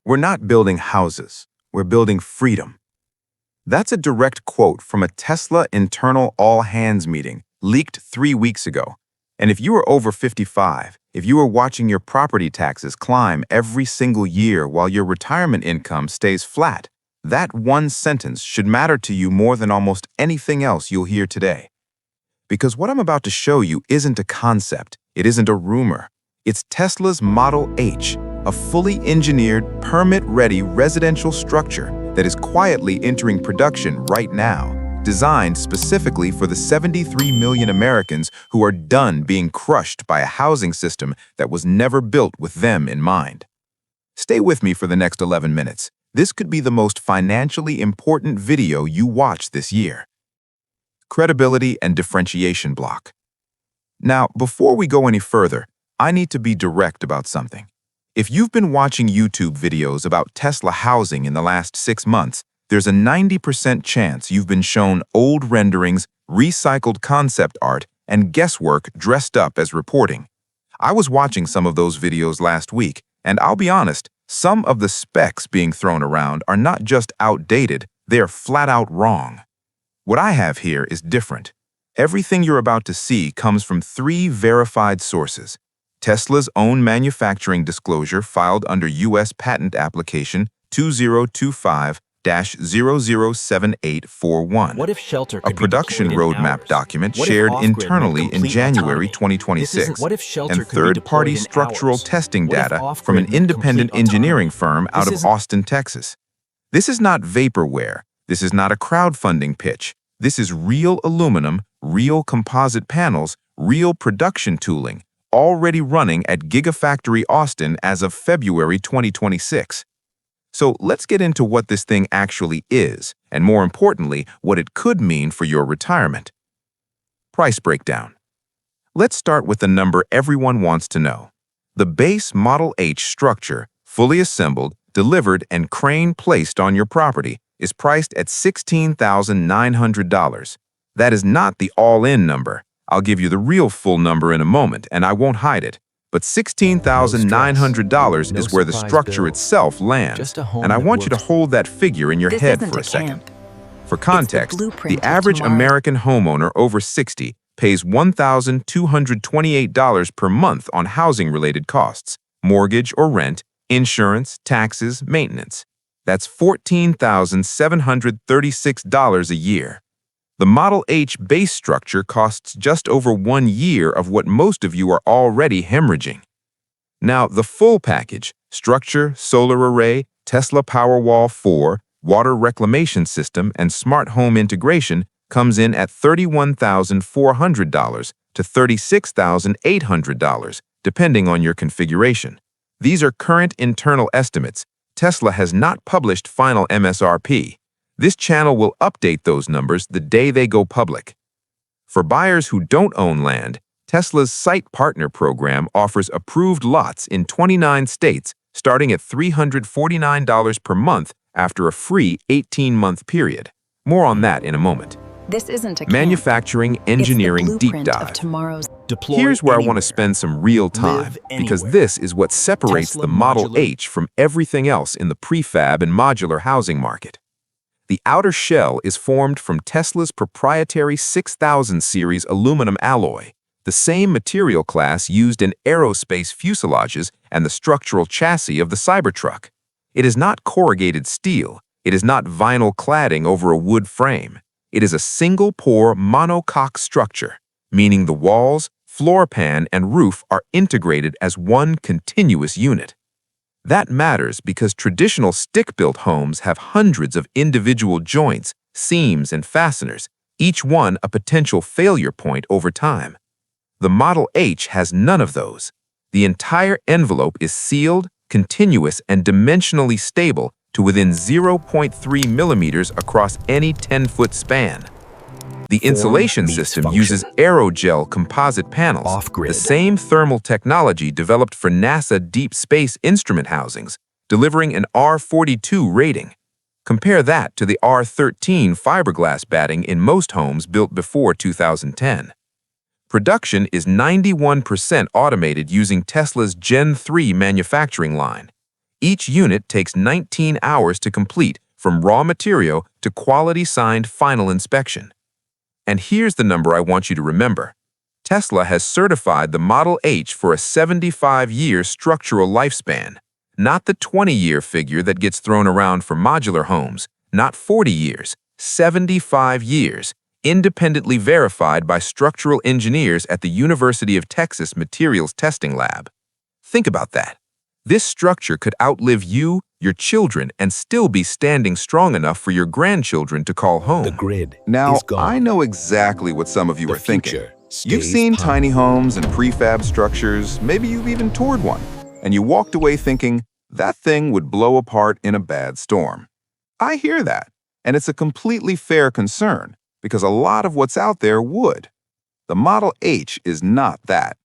We're not building houses, we're building freedom. That's a direct quote from a Tesla internal all-hands meeting leaked 3 weeks ago. And if you were over 55, if you were watching your property taxes climb every single year while your retirement income stays flat, that one sentence should matter to you more than almost anything else you'll hear today. Because what I'm about to show you isn't a concept, it isn't a rumor. It's Tesla's Model H, a fully engineered, permit-ready residential structure that is quietly entering production right now, designed specifically for the 73 million Americans who are done being crushed by a housing system that was never built with them in mind. Stay with me for the next 11 minutes. This could be the most financially important video you watch this year. Credibility and differentiation block. Now, before we go any further, I need to be direct about something. If you've been watching YouTube videos about Tesla housing in the last 6 months, there's a 90% chance you've been shown old renderings, recycled concept art, and guesswork dressed up as reporting. I was watching some of those videos last week, and I'll be honest, some of the specs being thrown around are not just outdated, they're flat out wrong. What I have here is different. Everything you're about to see comes from 3 verified sources. Tesla's own manufacturing disclosure filed under U.S. Patent Application 2025-007841, a production roadmap document shared internally in January 2026, and third-party structural testing data from an independent engineering firm out of Austin, Texas. This is not vaporware. This is not a crowdfunding pitch. This is real aluminum, real composite panels, real production tooling, already running at Gigafactory Austin as of February 2026. So let's get into what this thing actually is, and more importantly, what it could mean for your retirement. Price breakdown. Let's start with the number everyone wants to know. The base Model H structure, fully assembled, delivered, and crane placed on your property, is priced at $16,900. That is not the all-in number. I'll give you the real full number in a moment, and I won't hide it. But $16,900 is where the structure itself lands, and I want you to hold that figure in your head for a second. For context, the average American homeowner over 60 pays $1,228 per month on housing-related costs, mortgage or rent, insurance, taxes, maintenance. That's $14,736 a year. The Model H base structure costs just over 1 year of what most of you are already hemorrhaging. Now, the full package, structure, solar array, Tesla Powerwall 4, water reclamation system, and smart home integration comes in at $31,400 to $36,800, depending on your configuration. These are current internal estimates. Tesla has not published final MSRP. This channel will update those numbers the day they go public. For buyers who don't own land, Tesla's Site Partner program offers approved lots in 29 states starting at $349 per month after a free 18-month period. More on that in a moment. This isn't a Manufacturing Engineering Deep Dive. Here's where I want to spend some real time, because this is what separates the Model H from everything else in the prefab and modular housing market. The outer shell is formed from Tesla's proprietary 6000 series aluminum alloy, the same material class used in aerospace fuselages and the structural chassis of the Cybertruck. It is not corrugated steel. It is not vinyl cladding over a wood frame. It is a single-pore monocoque structure, meaning the walls, floor pan, and roof are integrated as one continuous unit. That matters because traditional stick-built homes have hundreds of individual joints, seams, and fasteners, each one a potential failure point over time. The Model H has none of those. The entire envelope is sealed, continuous, and dimensionally stable to within 0.3 millimeters across any 10-foot span. The insulation system uses aerogel composite panels, the same thermal technology developed for NASA deep space instrument housings, delivering an R42 rating. Compare that to the R13 fiberglass batting in most homes built before 2010. Production is 91% automated using Tesla's Gen 3 manufacturing line. Each unit takes 19 hours to complete, from raw material to quality-signed final inspection. And here's the number I want you to remember. Tesla has certified the Model H for a 75-year structural lifespan, not the 20-year figure that gets thrown around for modular homes, not 40 years, 75 years, independently verified by structural engineers at the University of Texas Materials Testing Lab. Think about that. This structure could outlive you, your children, and still be standing strong enough for your grandchildren to call home. The grid Now, is gone. I know exactly what some of you The are thinking. future You've stays seen powerful. tiny homes and prefab structures, maybe you've even toured one, and you walked away thinking, that thing would blow apart in a bad storm. I hear that, and it's a completely fair concern, because a lot of what's out there would. The Model H is not that.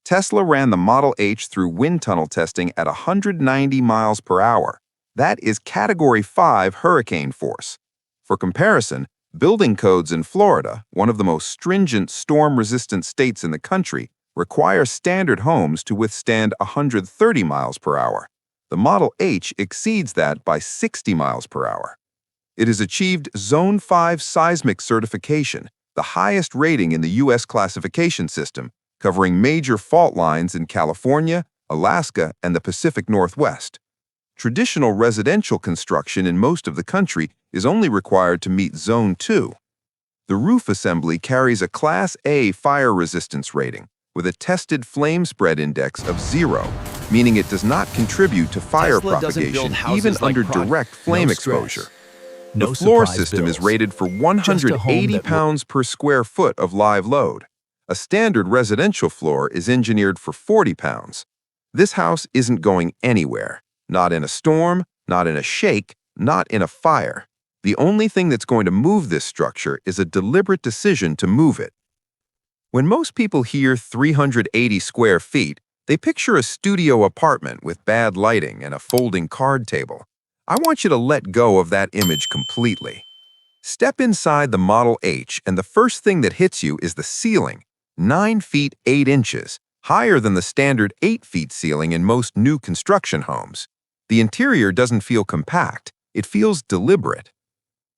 Tesla ran the Model H through wind tunnel testing at 190 miles per hour. That is Category 5 hurricane force. For comparison, building codes in Florida, one of the most stringent storm-resistant states in the country, require standard homes to withstand 130 miles per hour. The Model H exceeds that by 60 miles per hour. It has achieved Zone 5 seismic certification, the highest rating in the U.S. classification system, covering major fault lines in California, Alaska, and the Pacific Northwest. Traditional residential construction in most of the country is only required to meet Zone 2. The roof assembly carries a Class A fire resistance rating with a tested flame spread index of 0, meaning it does not contribute to fire Tesla doesn't build propagation houses even like under product. direct flame No stress. exposure. No The floor surprise system is bills. rated for Just a home 180 that pounds per square foot of live load. A standard residential floor is engineered for 40 pounds. This house isn't going anywhere. Not in a storm, not in a shake, not in a fire. The only thing that's going to move this structure is a deliberate decision to move it. When most people hear 380 square feet, they picture a studio apartment with bad lighting and a folding card table. I want you to let go of that image completely. Step inside the Model H, and the first thing that hits you is the ceiling, 9 feet 8 inches, higher than the standard 8 feet ceiling in most new construction homes. The interior doesn't feel compact, it feels deliberate.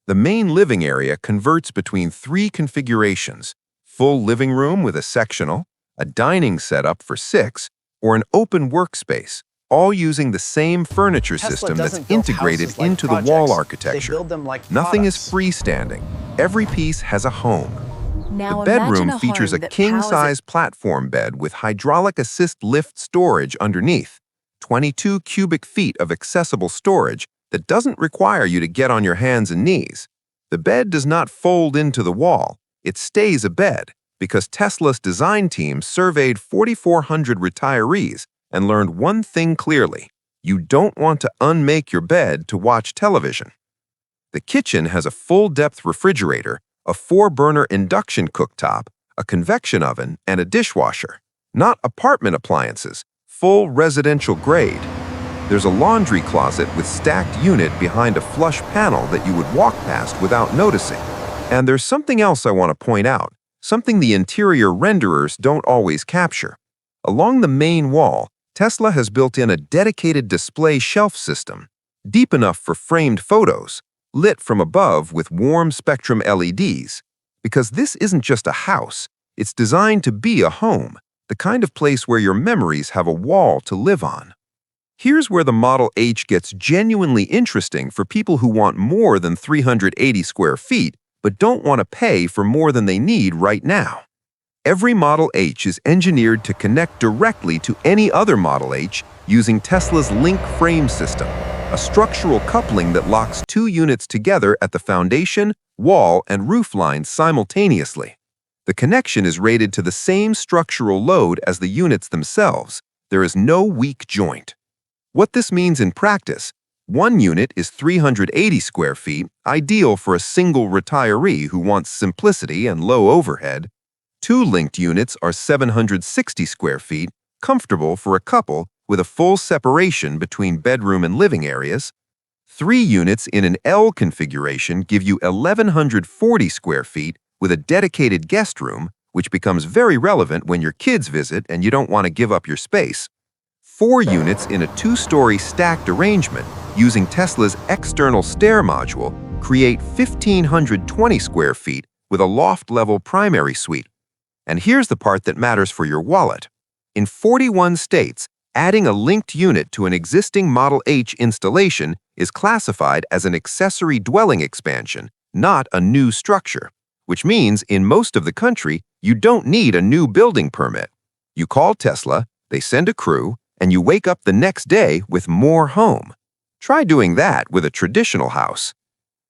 The main living area converts between 3 configurations: full living room with a sectional, a dining setup for 6, or an open workspace, all using the same furniture system that's integrated into the wall architecture. Nothing is freestanding. Every piece has a home. Now The imagine bedroom a features a home that king-size platform bed with hydraulic assist lift storage underneath, 22 cubic feet of accessible storage that doesn't require you to get on your hands and knees. The bed does not fold into the wall. It stays a bed because Tesla's design team surveyed 4,400 retirees and learned one thing clearly: you don't want to unmake your bed to watch television. The kitchen has a full-depth refrigerator, a 4-burner induction cooktop, a convection oven, and a dishwasher. Not apartment appliances, full residential grade. There's a laundry closet with stacked unit behind a flush panel that you would walk past without noticing. And there's something else I want to point out, something the interior renderers don't always capture. Along the main wall, Tesla has built in a dedicated display shelf system, deep enough for framed photos, lit from above with warm spectrum LEDs. Because this isn't just a house, it's designed to be a home, the kind of place where your memories have a wall to live on. Here's where the Model H gets genuinely interesting for people who want more than 380 square feet, but don't want to pay for more than they need right now. Every Model H is engineered to connect directly to any other Model H using Tesla's Link Frame system, a structural coupling that locks 2 units together at the foundation, wall, and roof lines simultaneously. The connection is rated to the same structural load as the units themselves. There is no weak joint. What this means in practice: one unit is 380 square feet, ideal for a single retiree who wants simplicity and low overhead. 2 linked units are 760 square feet, comfortable for a couple with a full separation between bedroom and living areas. 3 units in an L configuration give you 1,140 square feet with a dedicated guest room, which becomes very relevant when your kids visit and you don't want to give up your space. 4 units in a 2-story stacked arrangement using Tesla's external stair module create 1,520 square feet with a loft-level primary suite. And here's the part that matters for your wallet. In 41 states, adding a linked unit to an existing Model H installation is classified as an accessory dwelling expansion, not a new structure, which means in most of the country, you don't need a new building permit. You call Tesla, they send a crew, and you wake up the next day with more home. Try doing that with a traditional house.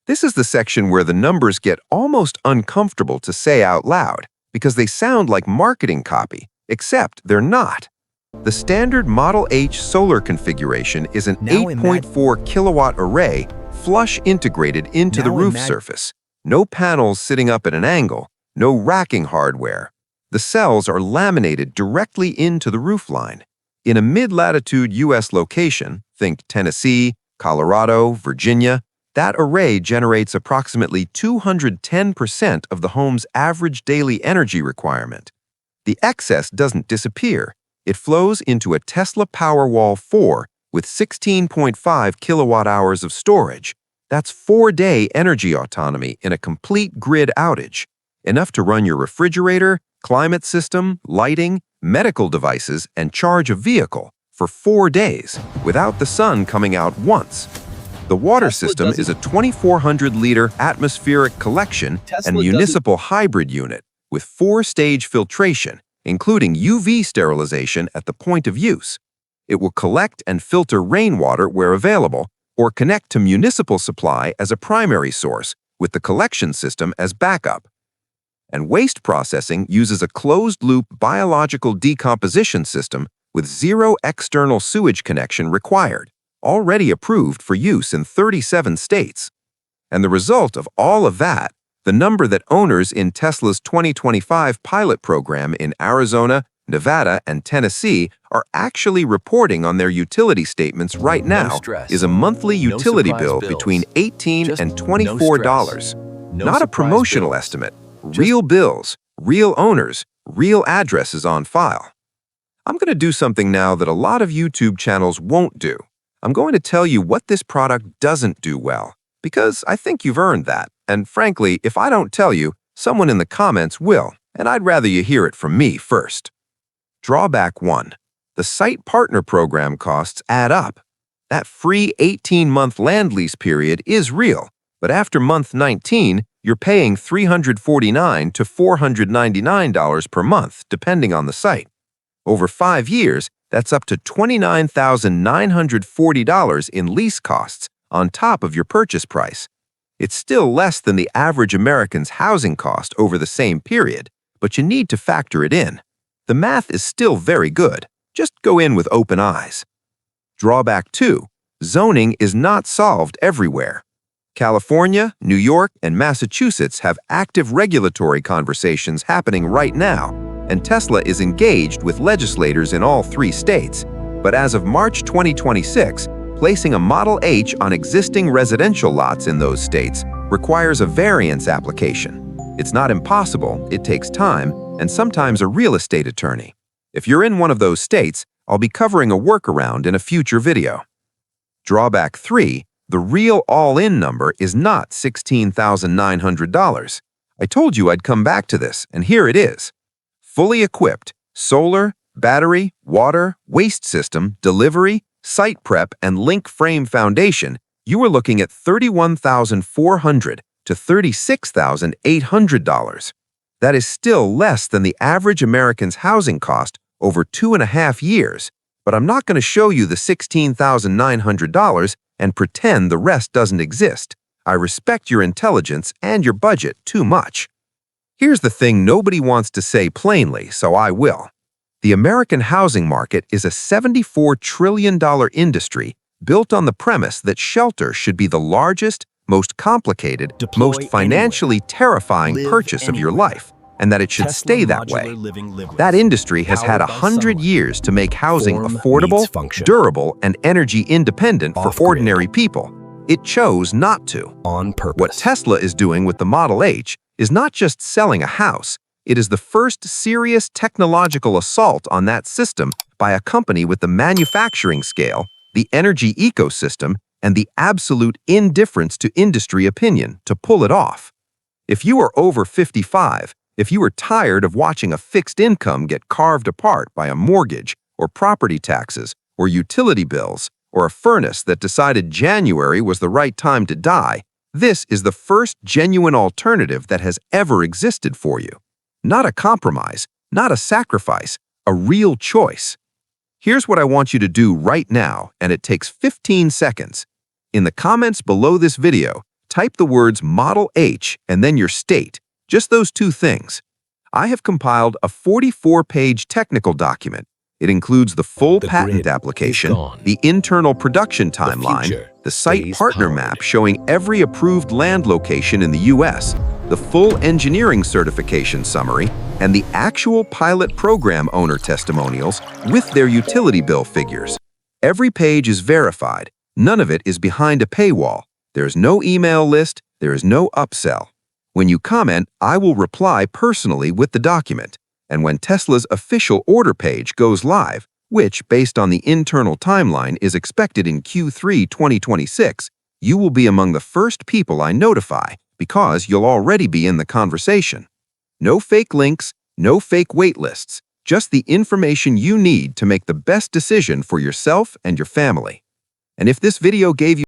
This is the section where the numbers get almost uncomfortable to say out loud because they sound like marketing copy, except they're not. The standard Model H solar configuration is an 8.4 kilowatt array flush integrated into the roof surface. No panels sitting up at an angle, no racking hardware. The cells are laminated directly into the roofline. In a mid-latitude U.S. location, think Tennessee, Colorado, Virginia, that array generates approximately 210% of the home's average daily energy requirement. The excess doesn't disappear. It flows into a Tesla Powerwall 4 with 16.5 kilowatt-hours of storage. That's 4-day energy autonomy in a complete grid outage, enough to run your refrigerator, climate system, lighting, medical devices, and charge a vehicle for 4 days without the sun coming out once. The water system is a 2,400-liter atmospheric collection and municipal hybrid unit with 4-stage filtration, including UV sterilization at the point of use. It will collect and filter rainwater where available, or connect to municipal supply as a primary source, with the collection system as backup. And waste processing uses a closed-loop biological decomposition system with 0 external sewage connection required, already approved for use in 37 states. And the result of all of that, the number that owners in Tesla's 2025 pilot program in Arizona, Nevada, and Tennessee are actually reporting on their utility statements right now is a monthly utility bill between $18 and $24. Not a promotional estimate. Real bills, real owners, real addresses on file. I'm going to do something now that a lot of YouTube channels won't do. I'm going to tell you what this product doesn't do well, because I think you've earned that. And frankly, if I don't tell you, someone in the comments will, and I'd rather you hear it from me first. Drawback 1. The Site Partner Program costs add up. That free 18-month land lease period is real, but after month 19, you're paying $349 to $499 per month, depending on the site. Over 5 years, that's up to $29,940 in lease costs on top of your purchase price. It's still less than the average American's housing cost over the same period, but you need to factor it in. The math is still very good. Just go in with open eyes. Drawback 2. Zoning is not solved everywhere. California, New York, and Massachusetts have active regulatory conversations happening right now, and Tesla is engaged with legislators in all 3 states. But as of March 2026, placing a Model H on existing residential lots in those states requires a variance application. It's not impossible, it takes time, and sometimes a real estate attorney. If you're in one of those states, I'll be covering a workaround in a future video. Drawback 3. The real all-in number is not $16,900. I told you I'd come back to this, and here it is. Fully equipped, solar, battery, water, waste system, delivery, site prep, and link frame foundation, you are looking at $31,400 to $36,800. That is still less than the average American's housing cost over 2.5 years, but I'm not going to show you the $16,900 and pretend the rest doesn't exist. I respect your intelligence and your budget too much. Here's the thing nobody wants to say plainly, so I will. The American housing market is a $74 trillion industry built on the premise that shelter should be the largest, most complicated, most financially terrifying purchase of your life, and that it should stay that way. That industry has had 100 years to make housing affordable, durable, and energy independent for ordinary people. It chose not to. On purpose. What Tesla is doing with the Model H is not just selling a house, It is the first serious technological assault on that system by a company with the manufacturing scale, the energy ecosystem, and the absolute indifference to industry opinion to pull it off. If you are over 55, if you are tired of watching a fixed income get carved apart by a mortgage or property taxes or utility bills or a furnace that decided January was the right time to die, this is the first genuine alternative that has ever existed for you. Not a compromise, not a sacrifice, a real choice. Here's what I want you to do right now, and it takes 15 seconds. In the comments below this video, type the words Model H and then your state, just those two things. I have compiled a 44-page technical document. It includes the full patent application, the internal production timeline, the site partner map showing every approved land location in the US, the full engineering certification summary, and the actual pilot program owner testimonials with their utility bill figures. Every page is verified. None of it is behind a paywall. There is no email list. There is no upsell. When you comment, I will reply personally with the document. And when Tesla's official order page goes live, which, based on the internal timeline, is expected in Q3 2026, you will be among the first people I notify because you'll already be in the conversation. No fake links, no fake wait lists, just the information you need to make the best decision for yourself and your family. And if this video gave you